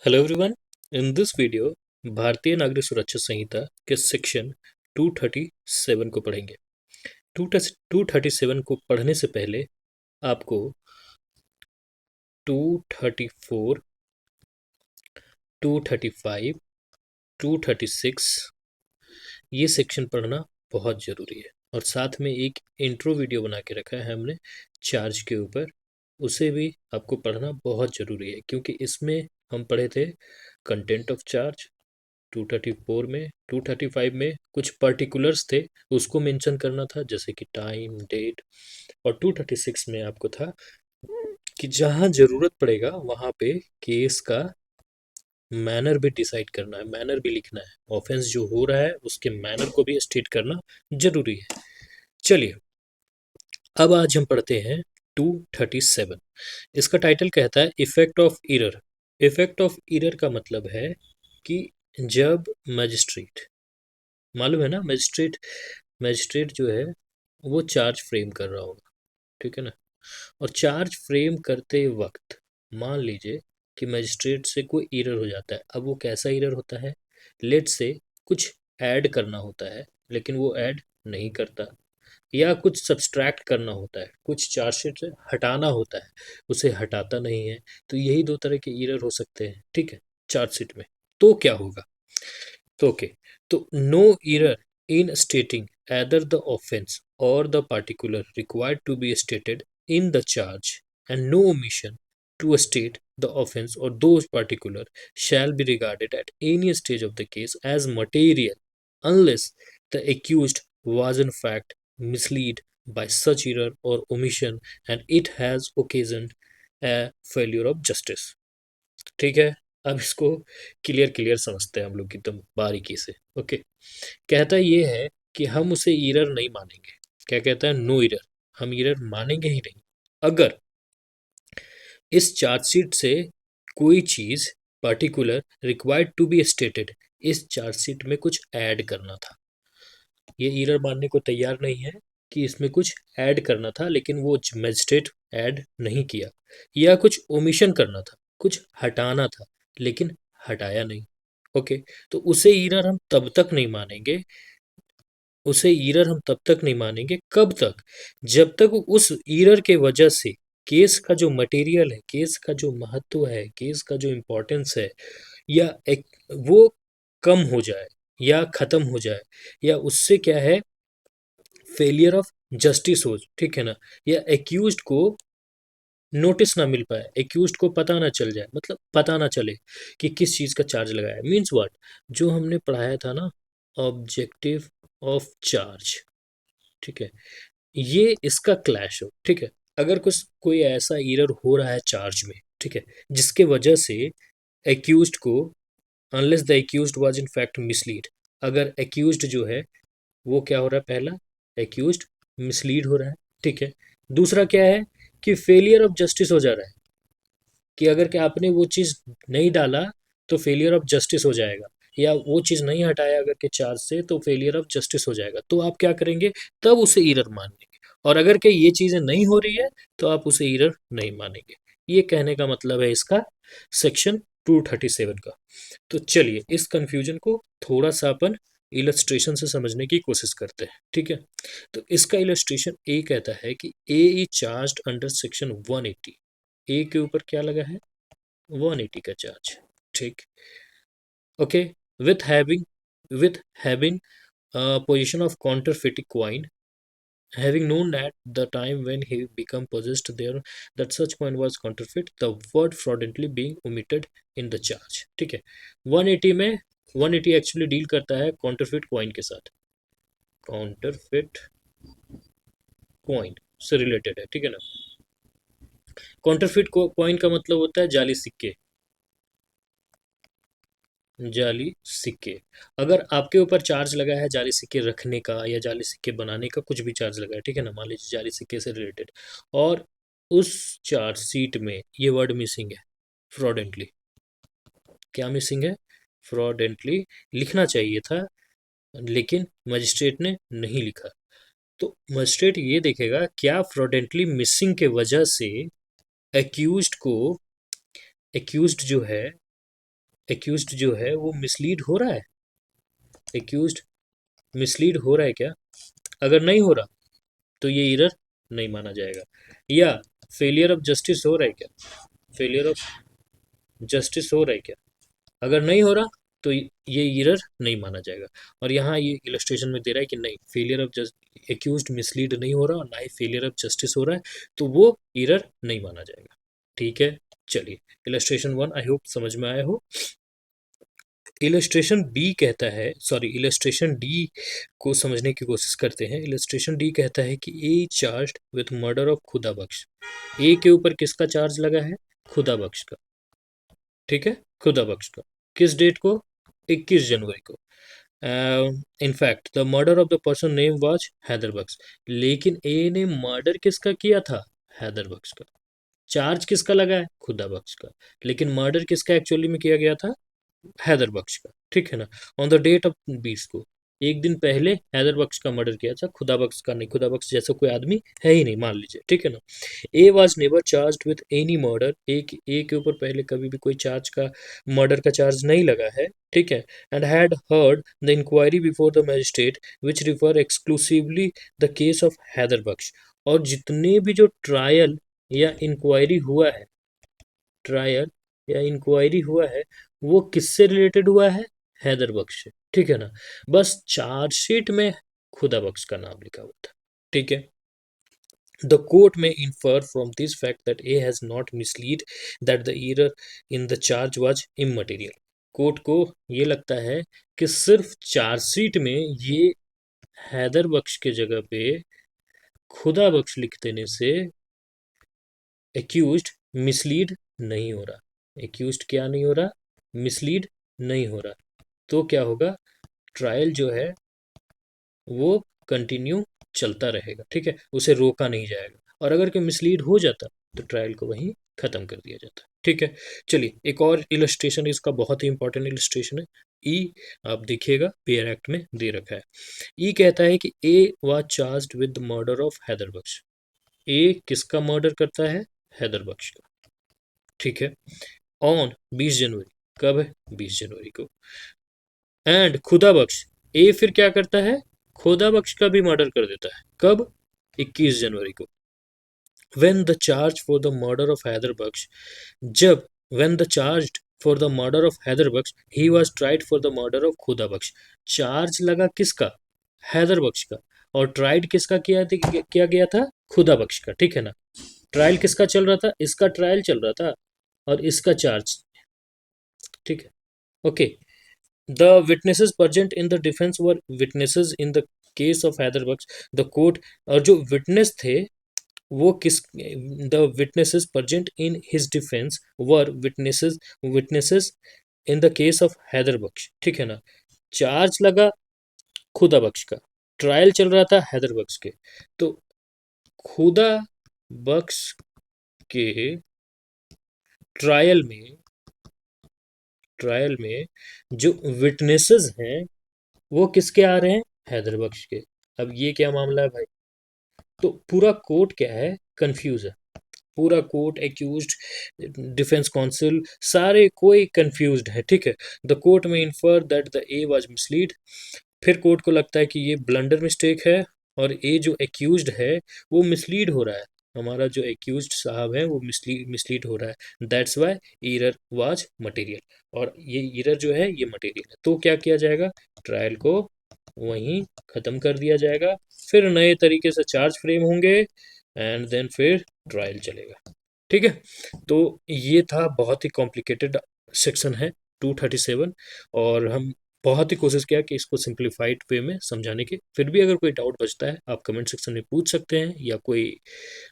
Hello everyone. In this video भारतीय नागरिक सुरक्षा संहिता के सेक्शन 237 को पढ़ेंगे। 237 को पढ़ने से पहले आपको 234, 235, 236 ये सेक्शन पढ़ना बहुत ज़रूरी है। और साथ में एक इंट्रो वीडियो बना के रखा है हमने चार्ज के ऊपर, उसे भी आपको पढ़ना बहुत ज़रूरी है क्योंकि इसमें हम पढ़े थे कंटेंट ऑफ चार्ज। 234 में, 235 में कुछ पर्टिकुलर्स थे, उसको मेंशन करना था जैसे कि टाइम, डेट। और 236 में आपको था कि जहाँ ज़रूरत पड़ेगा वहाँ पे केस का मैनर भी डिसाइड करना है, मैनर भी लिखना है। ऑफेंस जो हो रहा है उसके मैनर को भी स्टेट करना जरूरी है। चलिए, अब आज हम पढ़ते हैं 237। इसका टाइटल कहता है effect of error. Effect of error का मतलब है कि जब मजिस्ट्रेट, मालूम है ना, मजिस्ट्रेट मजिस्ट्रेट जो है वो चार्ज फ्रेम कर रहा होगा, ठीक है ना। और चार्ज फ्रेम करते वक्त मान लीजिए कि मजिस्ट्रेट से कोई एरर हो जाता है। अब वो कैसा एरर होता है, लेट से कुछ ऐड करना होता है लेकिन वो ऐड नहीं करता, या कुछ सब्सट्रैक्ट करना होता है, कुछ चार्जशीट से हटाना होता है, उसे हटाता नहीं है। तो यही दो तरह के एरर हो सकते हैं, ठीक है, चार्जशीट में। तो क्या होगा, तो ओके, तो no error in stating either the offense or the particular required to be stated in the charge, and no omission to state the offense or those particular shall be regarded at any stage of the case as material unless the accused was in fact misled by such error or omission and it has occasioned a failure of justice। ठीक है, अब इसको clear clear समझते हैं हम लोग एकदम बारीकी से। ओके, कहता ये है कि हम उसे ईरर नहीं मानेंगे। क्या कहता है, नो ईरर, हम ईरर मानेंगे ही नहीं अगर इस चार्जशीट से कोई चीज particular required to be stated, इस चार्जशीट में कुछ ऐड करना था। ये ईरर मानने को तैयार नहीं है कि इसमें कुछ ऐड करना था लेकिन वो मजिस्ट्रेट ऐड नहीं किया, या कुछ ओमिशन करना था, कुछ हटाना था लेकिन हटाया नहीं। ओके, तो उसे ईरर हम तब तक नहीं मानेंगे, उसे ईरर हम तब तक नहीं मानेंगे, कब तक, जब तक उस ईरर के वजह से केस का जो मटेरियल है, केस का जो महत्व है, केस का जो इम्पोर्टेंस है, या एक वो कम हो जाए या खत्म हो जाए, या उससे क्या है, फेलियर ऑफ जस्टिस हो, ठीक है ना, या एक्यूज्ड को नोटिस ना मिल पाए, एक्यूज्ड को पता ना चल जाए, मतलब पता ना चले कि किस चीज़ का चार्ज लगाया है। मीन्स व्हाट, जो हमने पढ़ाया था ना, ऑब्जेक्टिव ऑफ चार्ज, ठीक है, ये इसका क्लैश हो, ठीक है। अगर कुछ कोई ऐसा एरर हो रहा है चार्ज में, ठीक है, जिसके वजह से एक्यूज्ड को, unless the accused was in fact mislead, अगर एक्यूज्ड जो है वो क्या हो रहा है, पहला, एक्यूज्ड मिसलीड हो रहा है, ठीक है। दूसरा क्या है कि फेलियर ऑफ जस्टिस हो जा रहा है, कि अगर कि आपने वो चीज़ नहीं डाला तो फेलियर ऑफ जस्टिस हो जाएगा, या वो चीज़ नहीं हटाया अगर के चार्ज से तो फेलियर ऑफ जस्टिस हो जाएगा। तो आप क्या करेंगे, तब उसे ईरर मान लेंगे। और अगर कि ये चीज़ें नहीं हो रही है तो आप उसे ईरर नहीं मानेंगे। ये कहने का मतलब है इसका सेक्शन 237 का। तो चलिए इस कंफ्यूजन को थोड़ा सा अपन इलस्ट्रेशन से समझने की कोशिश करते हैं, ठीक है। तो इसका इलस्ट्रेशन ए कहता है कि ए इज चार्ज्ड अंडर सेक्शन 180। ए के ऊपर क्या लगा है, 180 का चार्ज, ठीक। Okay, with having with having position of counterfeit coin, having known at the time when he become possessed there that such coin was counterfeit, the word fraudulently being omitted in the charge, ठीक है। 180 में 180 actually deal करता है counterfeit coin के साथ, counterfeit coin से related है, ठीक है ना। काउंटरफिट कॉइन का मतलब होता है जाली सिक्के, जाली सिक्के। अगर आपके ऊपर चार्ज लगा है जाली सिक्के रखने का या जाली सिक्के बनाने का, कुछ भी चार्ज लगा है, ठीक है ना, मान लीजिए जाली सिक्के से रिलेटेड, और उस चार्ज शीट में ये वर्ड मिसिंग है, फ्रॉडेंटली। क्या मिसिंग है, फ्रॉडेंटली लिखना चाहिए था लेकिन मजिस्ट्रेट ने नहीं लिखा। तो मजिस्ट्रेट ये देखेगा क्या फ्रॉडेंटली मिसिंग के वजह से एक्यूज्ड को, एक्यूज्ड जो है एक्यूज्ड जो है वो मिसलीड हो रहा है, एक्यूज्ड मिसलीड हो रहा है क्या? अगर नहीं हो रहा तो ये एरर नहीं माना जाएगा। या फेलियर ऑफ जस्टिस हो रहा है क्या? फेलियर ऑफ जस्टिस हो रहा है क्या? अगर नहीं हो रहा तो ये एरर नहीं माना जाएगा। और यहाँ ये इलस्ट्रेशन में दे रहा है कि नहीं, failure of just accused mislead नहीं हो रहा और ना ही फेलियर ऑफ जस्टिस हो रहा है, तो वो एरर नहीं माना जाएगा। ठीक है, चलिए इलस्ट्रेशन 1 आई होप समझ में आया हो। इलस्ट्रेशन बी कहता है, सॉरी इलस्ट्रेशन डी को समझने की कोशिश करते हैं। इलस्ट्रेशन डी कहता है कि ए चार्ज्ड विथ मर्डर ऑफ खुदा बख्श। ए के ऊपर किसका चार्ज लगा है? खुदा बख्श का। ठीक है, खुदा बख्श का। किस डेट को? 21 जनवरी को। In fact the murder of the person name was Haider Bakhsh. लेकिन ए ने मर्डर किसका किया था? हैदर बख्श का। चार्ज किसका लगा है? खुदा बख्श का। लेकिन मर्डर किसका एक्चुअली में किया गया था? हैदर बख्श का। ठीक है ना। ऑन द डेट ऑफ 20 को, एक दिन पहले हैदर बख्श का मर्डर किया था, खुदा बख्श का नहीं। खुदा बख्श जैसा कोई आदमी है ही नहीं, मान लीजिए। ठीक है ना। A was never charged with any murder. A के ऊपर पहले कभी भी कोई चार्ज का, मर्डर का चार्ज नहीं लगा है। ठीक है। And had heard the inquiry before the magistrate which refer exclusively the case of Haider Bakhsh. और जितने भी जो ट्रायल या इंक्वायरी हुआ है, ट्रायल या इंक्वायरी हुआ है, वो किससे रिलेटेड हुआ है? हैदर बख्श से। ठीक है ना। बस चार्जशीट में खुदा बख्श का नाम लिखा हुआ था। ठीक है। The court may infer from this fact that A has not mislead that the error in the charge was immaterial. Court को ये लगता है कि सिर्फ चार्जशीट में ये हैदर बख्श के जगह पे खुदा बख्श लिख देने से एक्यूज्ड मिसलीड नहीं हो रहा। एक्यूज्ड क्या नहीं हो रहा? मिसलीड नहीं हो रहा। तो क्या होगा? ट्रायल जो है वो कंटिन्यू चलता रहेगा। ठीक है, उसे रोका नहीं जाएगा। और अगर कोई मिसलीड हो जाता तो ट्रायल को वहीं खत्म कर दिया जाता। ठीक है। चलिए एक और इलस्ट्रेशन, इसका बहुत ही इंपॉर्टेंट इलस्ट्रेशन है। ई, आप देखिएगा पेयर एक्ट में दे रखा है। ई कहता है कि A was charged with the murder of Haider Bakhsh. A किसका मर्डर करता है? हैदर बख्श का। ठीक है। ऑन 20 जनवरी, कब है? 20 जनवरी को। एंड खुदा बख्श, ए फिर क्या करता है? खुदा बख्श का भी मर्डर कर देता है। कब? 21 जनवरी को। when the charge for the murder of Haider बख्श, जब when the charged for the murder of Haider Bakhsh he was tried for the murder of खुदा बख्श। चार्ज लगा किसका? हैदर बख्श का। और ट्राइड किसका किया गया था? खुदा बख्श का। ठीक है ना। ट्रायल किसका चल रहा था? इसका ट्रायल चल रहा था और इसका चार्ज। ठीक है, okay. The witnesses present in the defence were witnesses in the case of Haider Bakhsh. The court, और जो विटनेस थे वो किस, the witnesses present in his defence were witnesses in the case of Haider Bakhsh. ठीक है ना। चार्ज लगा खुदा बख्श का, ट्रायल चल रहा था हैदर बख्श के। तो खुदा बख्श के ट्रायल में, ट्रायल में जो विटनेसेस हैं वो किसके आ रहे हैं? हैदर बख्श के। अब ये क्या मामला है भाई? तो पूरा कोर्ट क्या है? कंफ्यूज है। पूरा कोर्ट, एक्यूज्ड, डिफेंस काउंसिल, सारे कोई कंफ्यूज्ड है। ठीक है। द कोर्ट में infer that the A was misled. फिर कोर्ट को लगता है कि ये ब्लंडर मिस्टेक है और ए जो एक्यूज्ड है वो मिसलीड हो रहा है। हमारा जो एक्यूज्ड साहब है वो मिसलीड हो रहा है। That's why error was material. और ये एरर जो है ये मटेरियल है। तो क्या किया जाएगा? ट्रायल को वहीं ख़त्म कर दिया जाएगा। फिर नए तरीके से चार्ज फ्रेम होंगे एंड देन फिर ट्रायल चलेगा। ठीक है। तो ये था, बहुत ही कॉम्प्लिकेटेड सेक्शन है 237। और हम बहुत ही कोशिश किया कि इसको सिंप्लीफाइड वे में समझाने की। फिर भी अगर कोई डाउट बचता है आप कमेंट सेक्शन में पूछ सकते हैं, या कोई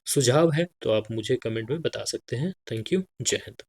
सुझाव है तो आप मुझे कमेंट में बता सकते हैं। Thank you. जय हिंद।